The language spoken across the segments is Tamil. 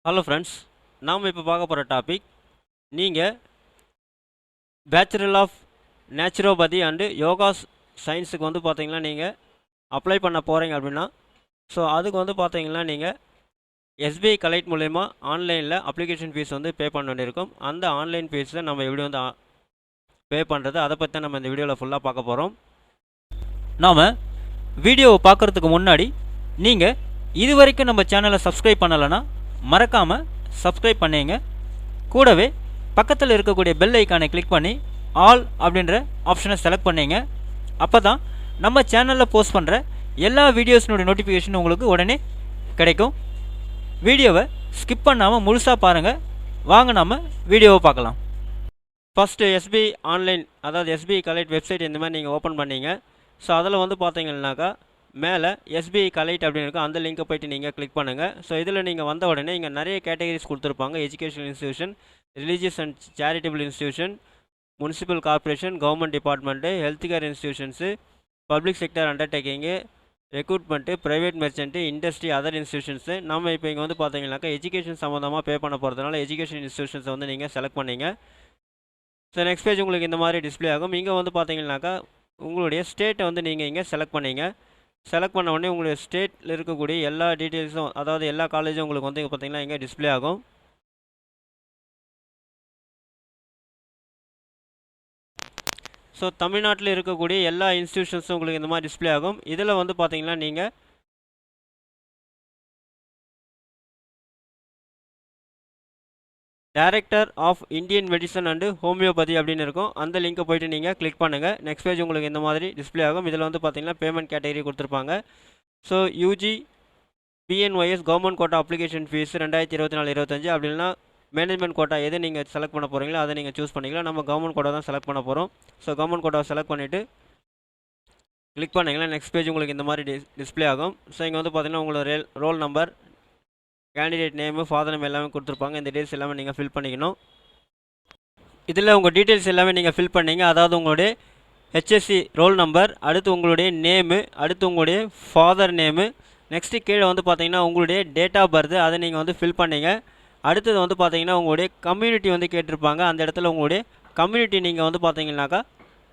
ஹலோ ஃப்ரெண்ட்ஸ், நாம் இப்போ பார்க்க போகிற டாபிக், நீங்கள் bachelor of naturopathy and yoga சயின்ஸுக்கு வந்து பார்த்தீங்கன்னா நீங்கள் அப்ளை பண்ண போகிறீங்க அப்படின்னா, ஸோ அதுக்கு வந்து பார்த்தீங்கன்னா நீங்கள் எஸ்பிஐ கலெக்ட் மூலயமா ஆன்லைனில் அப்ளிகேஷன் ஃபீஸ் வந்து பே பண்ண வேண்டியிருக்கும். அந்த ஆன்லைன் ஃபீஸை நம்ம எப்படி வந்து பே பண்ணுறது, அதை பற்றி தான் நம்ம இந்த வீடியோவில் ஃபுல்லாக பார்க்க போகிறோம். நாம் வீடியோவை பார்க்குறதுக்கு முன்னாடி நீங்கள் இது வரைக்கும் நம்ம சேனலை சப்ஸ்கிரைப் பண்ணலைன்னா மறக்காமல் சப்ஸ்கிரைப் பண்ணிங்க. கூடவே பக்கத்தில் இருக்கக்கூடிய பெல் ஐக்கானை கிளிக் பண்ணி ஆல் அப்படின்ற ஆப்ஷனை செலக்ட் பண்ணிங்க. அப்போ தான் நம்ம சேனலில் போஸ்ட் பண்ணுற எல்லா வீடியோஸினுடைய நோட்டிஃபிகேஷன் உங்களுக்கு உடனே கிடைக்கும். வீடியோவை ஸ்கிப் பண்ணாமல் முழுசாக பாருங்கள். வாங்க நம்ம வீடியோவை பார்க்கலாம். ஃபஸ்ட்டு எஸ்பிஐ ஆன்லைன், அதாவது எஸ்பிஐ கலெக்ட் வெப்சைட் இந்த மாதிரி நீங்கள் ஓப்பன் பண்ணீங்க. ஸோ அதில் வந்து பார்த்தீங்கன்னாக்கா மேலே எஸ்பிஐ கலெக்ட் அப்படின்னு இருக்கும். அந்த லிங்கை போய்ட்டு நீங்கள் கிளிக் பண்ணுங்கள். ஸோ இதில் நீங்கள் வந்த உடனே இங்கே நிறைய கேட்டகரிஸ் கொடுத்துருப்பாங்க. Educational institution, religious and charitable institution, municipal corporation, government department, health care institutions, public sector undertaking, recruitment, private merchant, industry, other institutions. நம்ம இப்போ இங்கே வந்து பார்த்தீங்கன்னாக்கா எஜுகேஷன் சம்மந்தமாக பே பண்ண போகிறதுனால எஜுகேஷன் இன்ஸ்டியூஷன்ஸை வந்து நீங்கள் செலக்ட் பண்ணிங்க. ஸோ நெக்ஸ்ட் பேஜ் உங்களுக்கு இந்த மாதிரி டிஸ்பிளே ஆகும். இங்கே வந்து பார்த்தீங்கன்னாக்கா உங்களுடைய ஸ்டேட்டை வந்து நீங்கள் இங்கே செலக்ட் பண்ணிங்க. செலக்ட் பண்ண உடனே உங்களுடைய ஸ்டேட்டில் இருக்கக்கூடிய எல்லா டீட்டெயில்ஸும், அதாவது எல்லா காலேஜும் உங்களுக்கு வந்து பார்த்திங்கன்னா இங்கே டிஸ்பிளே ஆகும். ஸோ தமிழ்நாட்டில் இருக்கக்கூடிய எல்லா இன்ஸ்டியூஷன்ஸும் உங்களுக்கு இந்த மாதிரி டிஸ்பிளே ஆகும். இதில் வந்து பார்த்திங்கன்னா நீங்கள் director of Indian medicine and homoeopathy அப்படின்னு இருக்கும். அந்த லிங்கை போய்ட்டு நீங்கள் கிளிக் பண்ணுங்கள். நெக்ஸ்ட் பேஜ் உங்களுக்கு இந்த மாதிரி டிஸ்பிளே ஆகும். இதில் வந்து பார்த்திங்கன்னா பேமெண்ட் கேட்டகரி கொடுத்துருப்பாங்க. So UG BNYS government quota application fees 2024-25, அப்படின்னா மேனேஜ்மெண்ட் கோட்டா எது நீங்கள் செலக்ட் பண்ண போகிறீங்களோ அதை நீங்கள் சூஸ் பண்ணிக்கலாம். நம்ம கவர்மெண்ட் கோட்டா தான் செலக்ட் பண்ண போகிறோம். ஸோ கவர்மெண்ட் கோட்டாவை செலக்ட் பண்ணிவிட்டு கிளிக் பண்ணிங்கன்னா நெக்ஸ்ட் பேஜ் உங்களுக்கு இந்த மாதிரி டிஸ்பிளே ஆகும். ஸோ இங்கே வந்து பார்த்திங்கன்னா உங்களோட roll number, candidate name, father name எல்லாமே கொடுத்துருப்பாங்க. இந்த டீட்டெயில்ஸ் எல்லாமே நீங்கள் ஃபில் பண்ணிக்கணும். இதில் உங்கள் டீட்டெயில்ஸ் எல்லாமே நீங்கள் ஃபில் பண்ணிங்க. அதாவது உங்களுடைய ஹெச்எஸ்சி ரோல் நம்பர், அடுத்து உங்களுடைய நேமு, அடுத்து உங்களுடைய ஃபாதர் நேமு, நெக்ஸ்ட்டு கீழே வந்து பார்த்தீங்கன்னா உங்களுடைய டேட் ஆஃப் பர்த், அதை நீங்கள் வந்து ஃபில் பண்ணிங்க. அடுத்தது வந்து பார்த்தீங்கன்னா உங்களுடைய கம்யூனிட்டி வந்து கேட்டிருப்பாங்க. அந்த இடத்துல உங்களுடைய கம்யூனிட்டி நீங்கள் வந்து பார்த்தீங்கன்னாக்கா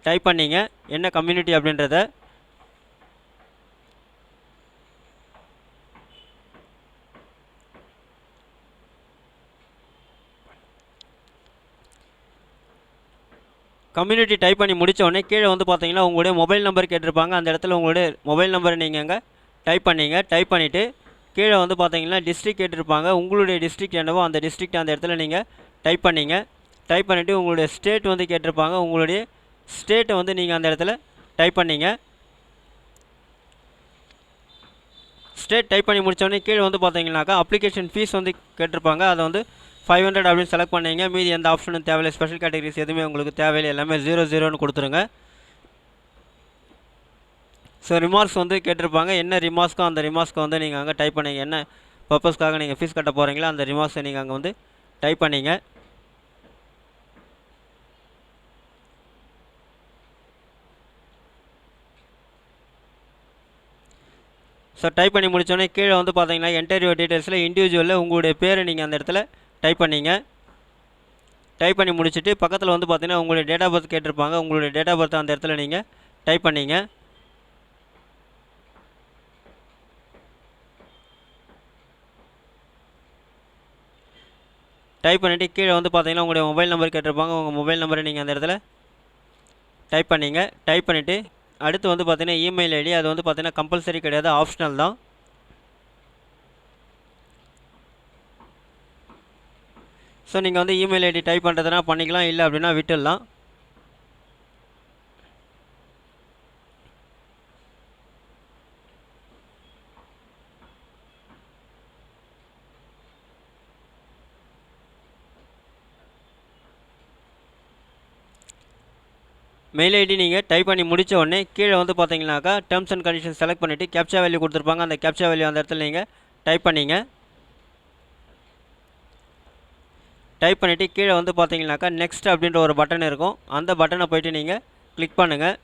டைப் பண்ணிங்க, என்ன கம்யூனிட்டி அப்படின்றத. கம்யூனிட்டி டைப் பண்ணி முடித்த உடனே கீழே வந்து பார்த்தீங்கன்னா உங்களுடைய மொபைல் நம்பர் கேட்டிருப்பாங்க. அந்த இடத்துல உங்களுடைய மொபைல் நம்பரை நீங்கள் அங்கே டைப் பண்ணிங்க. டைப் பண்ணிவிட்டு கீழே வந்து பார்த்தீங்கன்னா டிஸ்ட்ரிக்ட் கேட்டிருப்பாங்க. உங்களுடைய டிஸ்ட்ரிக்ட் என்னவோ அந்த டிஸ்ட்ரிக்ட் அந்த இடத்துல நீங்கள் டைப் பண்ணிங்க. டைப் பண்ணிவிட்டு உங்களுடைய ஸ்டேட் வந்து கேட்டிருப்பாங்க. உங்களுடைய ஸ்டேட்டை வந்து நீங்கள் அந்த இடத்துல டைப் பண்ணிங்க. ஸ்டேட் டைப் பண்ணி முடித்தோடனே கீழே வந்து பார்த்தீங்கன்னாக்கா அப்ளிகேஷன் ஃபீஸ் வந்து கேட்டிருப்பாங்க. அதை வந்து 500 அப்படின்னு செலக்ட் பண்ணிங்க. மீதி எந்த ஆப்ஷனும் தேவையில்லை, ஸ்பெஷல் கேட்டகரிஸ் எதுவுமே உங்களுக்கு தேவையில்லை, எல்லாமே 00ன்னு கொடுத்துருங்க. ஸோ ரிமார்க்ஸ் வந்து கேட்டிருப்பாங்க. என்ன ரிமார்க்ஸோ அந்த ரிமார்க்ஸ்க்கு வந்து நீங்கள் அங்கே டைப் பண்ணிங்க. என்ன பர்பஸ்க்காக நீங்கள் ஃபீஸ் கட்ட போகிறீங்களோ அந்த ரிமார்க்ஸை நீங்கள் அங்கே வந்து டைப் பண்ணிங்க. ஸோ டைப் பண்ணி முடித்தோடனே கீழே வந்து பார்த்தீங்கன்னா இன்டர்வியூ டீட்டெயில்ஸில் இண்டிவிஜுவலில் உங்களுடைய பேரை நீங்கள் அந்த இடத்துல டைப் பண்ணிங்க. டைப் பண்ணி முடிச்சுட்டு பக்கத்தில் வந்து பார்த்தீங்கன்னா உங்களுடைய டேட் ஆஃப் பர்த் கேட்டிருப்பாங்க. உங்களுடைய டேட் ஆஃப் பர்த் அந்த இடத்துல நீங்கள் டைப் பண்ணிங்க. டைப் பண்ணிவிட்டு கீழே வந்து பார்த்தீங்கன்னா உங்களுடைய மொபைல் நம்பர் கேட்டிருப்பாங்க. உங்கள் மொபைல் நம்பரை நீங்கள் அந்த இடத்துல டைப் பண்ணிங்க. டைப் பண்ணிவிட்டு அடுத்து வந்து பார்த்தீங்கன்னா இமெயில் ஐடி, அது வந்து பார்த்தீங்கன்னா கம்பல்சரி கிடையாது, ஆப்ஷனல் தான். ஸோ நீங்கள் வந்து இமெயில் ஐடி டைப் பண்ணுறதுனா பண்ணிக்கலாம், இல்லை அப்படின்னா விட்டுடலாம். மெயில் ஐடி நீங்கள் டைப் பண்ணி முடித்த உடனே கீழே வந்து பார்த்தீங்கன்னாக்கா டேர்ம்ஸ் அண்ட் கண்டிஷன்ஸ் செலக்ட் பண்ணிவிட்டு கேப்சா வேல்யூ கொடுத்துருப்பாங்க. அந்த கேப்சா வேல்யூ அந்த இடத்துல நீங்கள் டைப் பண்ணிங்க. டைப் பண்ணிவிட்டு கீழே வந்து பார்த்தீங்கன்னாக்கா நெக்ஸ்ட் அப்படின்ற ஒரு பட்டன் இருக்கும். அந்த பட்டனை போய்ட்டு நீங்கள் கிளிக் பண்ணுங்கள்.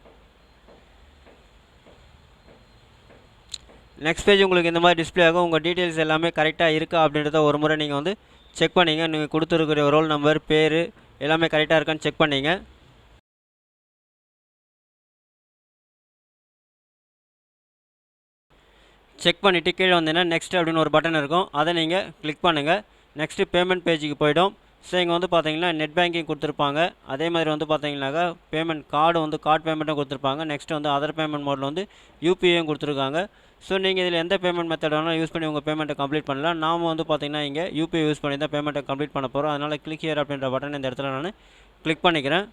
நெக்ஸ்ட் பேஜ் உங்களுக்கு இந்த மாதிரி டிஸ்பிளே ஆகும். உங்கள் டீட்டெயில்ஸ் எல்லாமே கரெக்டாக இருக்கா அப்படின்றத ஒரு முறை நீங்கள் வந்து செக் பண்ணிங்க. நீங்கள் கொடுத்துருக்கிற ரோல் நம்பர், பேர் எல்லாமே கரெக்டாக இருக்கான்னு செக் பண்ணிங்க. செக் பண்ணிவிட்டு கீழே வந்தீங்கன்னா நெக்ஸ்ட் அப்படின்னு ஒரு பட்டன் இருக்கும். அதை நீங்கள் கிளிக் பண்ணுங்கள். நெக்ஸ்ட்டு பேமெண்ட் பேஜுக்கு போய்டும். ஸோ இங்கே வந்து பார்த்தீங்கன்னா நெட் பேங்கிங் கொடுத்துருப்பாங்க. அதே மாதிரி வந்து பார்த்தீங்கன்னாக்கா பேமெண்ட் கார்டு வந்து கார்டு பேமெண்ட்டும் கொடுத்துருப்பாங்க. நெக்ஸ்ட்டு வந்து அதர் பேமெண்ட் மோடில் வந்து யூபிஐயும் கொடுத்துருக்காங்க. ஸோ நீங்கள் இதில் எந்த பேமெண்ட் மெத்தட் வேணாலும் யூஸ் பண்ணி உங்கள் பேமெண்ட்டை கம்ப்ளீட் பண்ணலாம். நாம் வந்து பார்த்தீங்கன்னா இங்கே யூபிஐ யூஸ் பண்ணி தான் பேமெண்ட்டை கம்ப்ளீட் பண்ண போகிறோம். அதனால் கிளிக் ஹியர் அப்படின்ற பட்டன் இந்த இடத்துல நான் கிளிக் பண்ணிக்கிறேன்.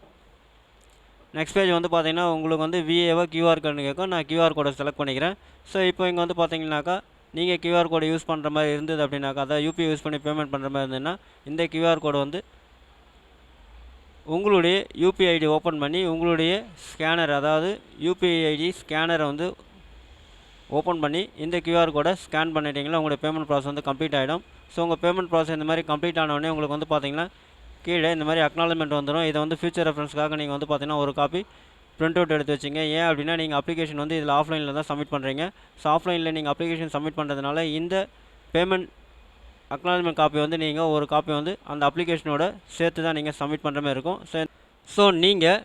நெக்ஸ்ட் பேஜ் வந்து பார்த்தீங்கன்னா உங்களுக்கு வந்து விஏவோ கியூஆர் கோடு கேட்கும். நான் கியூஆர் கோடை செலக்ட் பண்ணிக்கிறேன். ஸோ இப்போ இங்கே வந்து பார்த்தீங்கன்னாக்கா நீங்கள் கியூஆர் கோடு யூஸ் பண்ணுற மாதிரி இருந்தது அப்படின்னாக்கா, அதாவது யூபிஐ யூஸ் பண்ணி பேமெண்ட் பண்ணுற மாதிரி இருந்ததுன்னா இந்த கியூஆர் கோடு வந்து உங்களுடைய யூபிஐ ஐடி ஓப்பன் பண்ணி உங்களுடைய ஸ்கேனர், அதாவது யூபிஐ ஐடி ஸ்கேனரை வந்து ஓப்பன் பண்ணி இந்த கியூஆர் கோடை ஸ்கேன் பண்ணிட்டீங்களா உங்களுடைய பேமெண்ட் ப்ராசஸ் வந்து கம்ப்ளீட் ஆகிடும். ஸோ உங்கள் பேமெண்ட் ப்ராசஸ் இந்த மாதிரி கம்ப்ளீட் ஆனவுடனே உங்களுக்கு வந்து பார்த்தீங்கன்னா கீழே இந்த மாதிரி அக்னாலஜ்மெண்ட் வந்துடும். இதை வந்து ஃபியூச்சர் ரெஃபரன்ஸ்க்காக நீங்கள் வந்து பார்த்தீங்கன்னா ஒரு காப்பி பிரிண்ட் அவுட் எடுத்து வச்சிங்க. ஏன் அப்படின்னா நீங்கள் அப்ளிகேஷன் வந்து இதில் ஆஃப்லைனில் தான் சப்மிட் பண்ணுறீங்க. ஸோ ஆஃப்லைனில் நீங்கள் அப்ளிகேஷன் சப்மிட் பண்ணுறதுனால இந்த பேமெண்ட் அக்னாலஜ்மெண்ட் காப்பி வந்து நீங்கள் ஒரு காப்பி வந்து அந்த அப்ளிகேஷனோட சேர்த்து தான் நீங்கள் சப்மிட் பண்ணுற மாதிரி இருக்கும். ஸோ நீங்கள்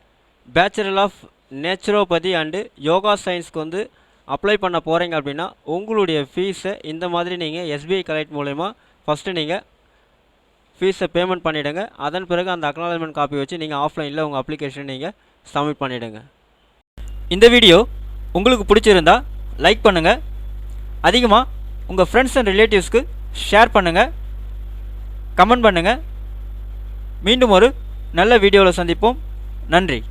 bachelor of naturopathy and yoga சயின்ஸ்க்கு வந்து அப்ளை பண்ண போகிறீங்க அப்படின்னா உங்களுடைய ஃபீஸை இந்த மாதிரி நீங்கள் எஸ்பிஐ கலெக்ட் மூலயமா ஃபஸ்ட்டு நீங்கள் ஃபீஸை பேமெண்ட் பண்ணிவிடுங்க. அதன் பிறகு அந்த அக்னாலஜ்மெண்ட் காப்பி வச்சு நீங்கள் ஆஃப்லைனில் உங்கள் அப்ளிகேஷன் நீங்கள் சப்மிட் பண்ணிவிடுங்க. இந்த வீடியோ உங்களுக்கு பிடிச்சிருந்தா லைக் பண்ணுங்கள். அதிகமாக உங்கள் ஃப்ரெண்ட்ஸ் அண்ட் ரிலேட்டிவ்ஸ்க்கு ஷேர் பண்ணுங்கள், கமெண்ட் பண்ணுங்கள். மீண்டும் ஒரு நல்ல வீடியோவில் சந்திப்போம். நன்றி.